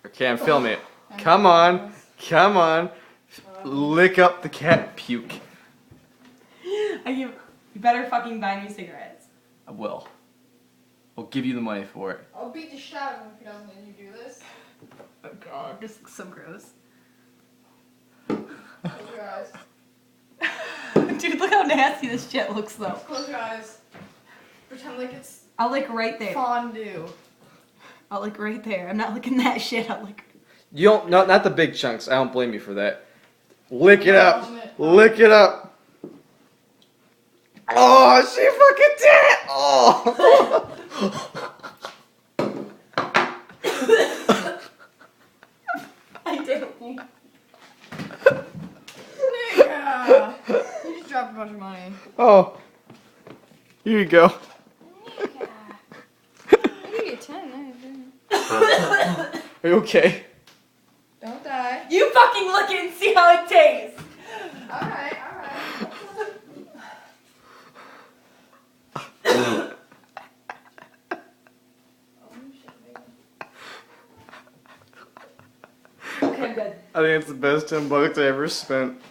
Okay, I'm filming it. Come on. Come on. Lick up the cat puke. You better fucking buy me cigarettes. I will. I'll give you the money for it. I'll beat the shit out of him if he doesn't let you do this. Oh god, this looks so gross. Close your eyes. Dude, look how nasty this shit looks though. Close your eyes. Pretend like it's I'll lick right there. fondue. I'll lick right there. I'm not licking that shit. I'll lick. You don't, not the big chunks. I don't blame you for that. Lick it up. Vomit. Lick it up. Oh, she fucking did it. Oh. I did. Nigga! You just dropped a bunch of money. Oh. Here you go. Nigga. I give you 10. Are you okay? Don't die. You fucking look it and see how it tastes. Alright. Okay, I'm good. I think it's the best $10 I ever spent.